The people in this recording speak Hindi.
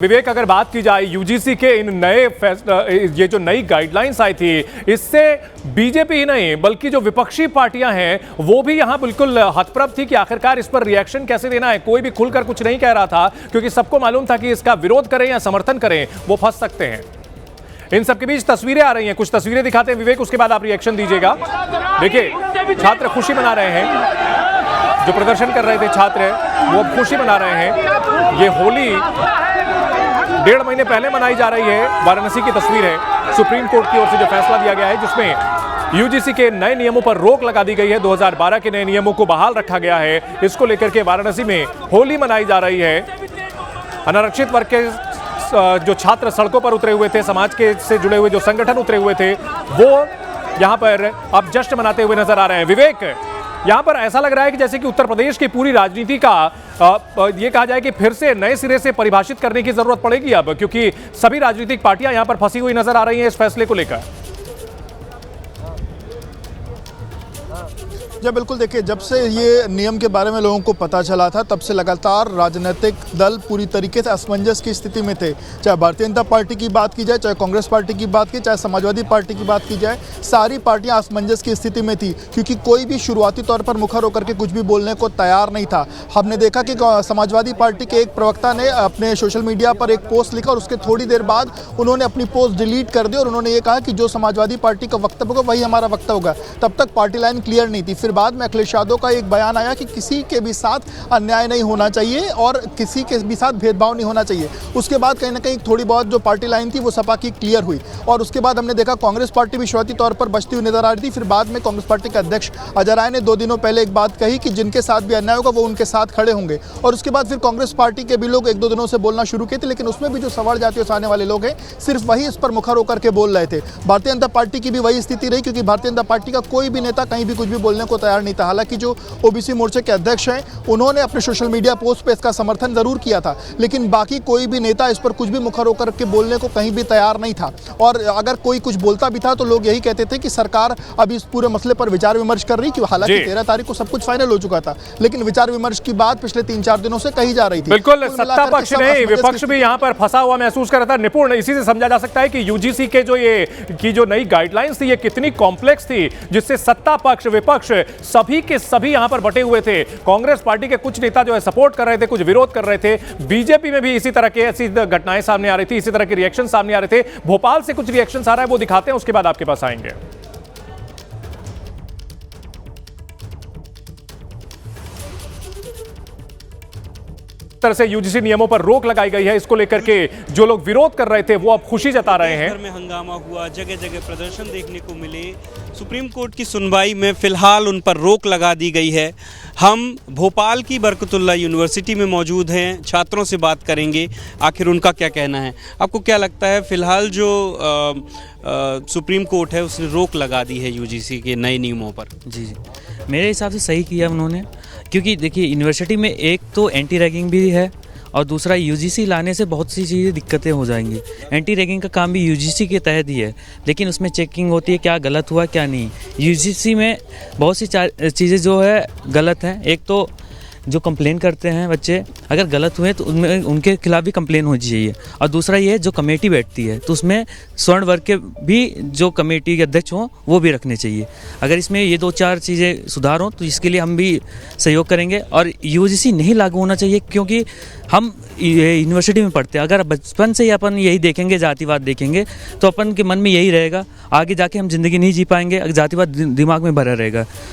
विवेक, अगर बात की जाए यूजीसी के इन नए ये जो नई गाइडलाइंस आई थी, इससे बीजेपी ही नहीं बल्कि जो विपक्षी पार्टियां हैं वो भी यहां बिल्कुल हतप्रभ थी कि आखिरकार इस पर रिएक्शन कैसे देना है। कोई भी खुलकर कुछ नहीं कह रहा था क्योंकि सबको मालूम था कि इसका विरोध करें या समर्थन करें वो फंस सकते हैं। इन सबके बीच तस्वीरें आ रही हैं, कुछ तस्वीरें दिखाते हैं विवेक, उसके बाद आप रिएक्शन दीजिएगा। देखिए, छात्र खुशी मना रहे हैं, जो प्रदर्शन कर रहे थे छात्र वो अब खुशी मना रहे हैं। ये होली 1.5 महीने पहले मनाई जा रही है। वाराणसी की तस्वीर है, सुप्रीम कोर्ट की ओर से जो फैसला दिया गया है जिसमें यूजीसी के नए नियमों पर रोक लगा दी गई है। 2012 के नए नियमों को बहाल रखा गया है। इसको लेकर के वाराणसी में होली मनाई जा रही है। अनारक्षित वर्ग के जो छात्र सड़कों पर उतरे हुए थे, समाज के से जुड़े हुए जो संगठन उतरे हुए थे, वो यहां पर अब जश्न मनाते हुए नजर आ रहे हैं। विवेक, यहां पर ऐसा लग रहा है कि जैसे कि उत्तर प्रदेश की पूरी राजनीति का ये कहा जाए कि फिर से नए सिरे से परिभाषित करने की जरूरत पड़ेगी अब, क्योंकि सभी राजनीतिक पार्टियां यहां पर फंसी हुई नजर आ रही हैं इस फैसले को लेकर। जी बिल्कुल, देखिए, जब से ये नियम के बारे में लोगों को पता चला था तब से लगातार राजनीतिक दल पूरी तरीके से असमंजस की स्थिति में थे। चाहे भारतीय जनता पार्टी की बात की जाए, चाहे कांग्रेस पार्टी की बात की, चाहे समाजवादी पार्टी की बात की जाए, सारी पार्टियां असमंजस की स्थिति में थी क्योंकि कोई भी शुरुआती तौर पर मुखर होकर के कुछ भी बोलने को तैयार नहीं था। हमने देखा कि समाजवादी पार्टी के एक प्रवक्ता ने अपने सोशल मीडिया पर एक पोस्ट लिखा और उसके थोड़ी देर बाद उन्होंने अपनी पोस्ट डिलीट कर दी और उन्होंने ये कहा कि जो समाजवादी पार्टी का वक्तव्य होगा वही हमारा वक्तव्य होगा। तब तक पार्टी लाइन क्लियर नहीं थी। फिर बाद में अखिलेश यादव का एक बयान आया कि किसी के भी साथ अन्याय नहीं होना चाहिए और किसी के भी साथ भेदभाव नहीं होना चाहिए। उसके बाद कहीं ना कहीं थोड़ी बहुत जो पार्टी लाइन थी वो सपा की क्लियर हुई और उसके बाद हमने देखा कांग्रेस पार्टी भी शुरुआती तौर पर बचती हुई नजर आ रही थी। फिर बाद में कांग्रेस पार्टी के अध्यक्ष अजय राय ने 2 दिनों पहले एक बात कही कि जिनके साथ भी अन्याय होगा वो उनके साथ खड़े होंगे और उसके बाद फिर कांग्रेस पार्टी के भी लोग 1-2 दिनों से बोलना शुरू किए थे, लेकिन उसमें भी जो सवर्ण जातियों से आने वाले लोग हैं सिर्फ वही इस पर मुखर होकर के बोल रहे थे। भारतीय जनता पार्टी की भी वही स्थिति रही क्योंकि भारतीय जनता पार्टी का कोई भी नेता कहीं भी कुछ भी बोलने को तैयार नहीं था। हालांकि जो ओबीसी मोर्चे के अध्यक्ष हैं उन्होंने अपने सोशल मीडिया पोस्ट पे इसका समर्थन जरूर किया था, लेकिन बाकी कोई भी नेता इस पर कुछ भी मुखर होकर के बोलने को कहीं भी तैयार नहीं था। और अगर कोई कुछ बोलता भी था तो लोग यही कहते थे कि सरकार अभी इस पूरे मसले पर विचार विमर्श कर रही, हालांकि 13 तारीख को सब कुछ फाइनल हो चुका था, लेकिन विचार विमर्श की बात पिछले 3-4 दिनों से कही जा रही थी। बिल्कुल, सत्ता पक्ष नहीं विपक्ष भी यहाँ पर फंसा हुआ महसूस कर रहा था। निपुण, इसी से समझा जा सकता है कि यूजीसी के जो नई गाइडलाइंस थी ये कितनी कॉम्प्लेक्स थी, जिससे सत्ता पक्ष विपक्ष सभी के सभी यहाँ पर बटे हुए थे। कांग्रेस पार्टी के कुछ नेता जो है सपोर्ट कर रहे थे, कुछ विरोध कर रहे थे। बीजेपी में भी इसी तरह के ऐसी घटनाएं सामने आ रही थी, इसी तरह के रिएक्शन सामने आ रहे थे। भोपाल से कुछ रिएक्शन आ रहा है, वो दिखाते हैं, उसके बाद आपके पास आएंगे। तरह से यूजीसी नियमों पर रोक लगाई गई है, इसको लेकर के जो लोग विरोध कर रहे थे वो अब खुशी जता रहे हैं। देश भर में हंगामा हुआ, जगह जगह प्रदर्शन देखने को मिले। सुप्रीम कोर्ट की सुनवाई में फिलहाल उन पर रोक लगा दी गई है। हम भोपाल की बरकतुल्लाह यूनिवर्सिटी में मौजूद हैं, छात्रों से बात करेंगे आखिर उनका क्या कहना है। आपको क्या लगता है, फिलहाल जो सुप्रीम कोर्ट है उसने रोक लगा दी है यूजीसी के नए नियमों पर? जी, मेरे हिसाब से सही किया उन्होंने, क्योंकि देखिए यूनिवर्सिटी में एक तो एंटी रैगिंग भी है और दूसरा यूजीसी लाने से बहुत सी चीज़ें दिक्कतें हो जाएंगी। एंटी रैगिंग का काम भी यूजीसी के तहत ही है, लेकिन उसमें चेकिंग होती है क्या गलत हुआ क्या नहीं। यूजीसी में बहुत सी चीज़ें जो है गलत हैं। एक तो जो कंप्लेन करते हैं बच्चे, अगर गलत हुए तो उनमें उनके खिलाफ भी कंप्लेन होनी चाहिए। और दूसरा ये है जो कमेटी बैठती है तो उसमें स्वर्ण वर्ग के भी जो कमेटी के अध्यक्ष हों वो भी रखने चाहिए। अगर इसमें ये 2-4 चीज़ें सुधार हों तो इसके लिए हम भी सहयोग करेंगे। और यूजीसी नहीं लागू होना चाहिए क्योंकि हम यूनिवर्सिटी में पढ़ते हैं। अगर बचपन से ही अपन यही देखेंगे, जातिवाद देखेंगे, तो अपन के मन में यही रहेगा, आगे जाके हम ज़िंदगी नहीं जी पाएंगे, जातिवाद दिमाग में भरा रहेगा।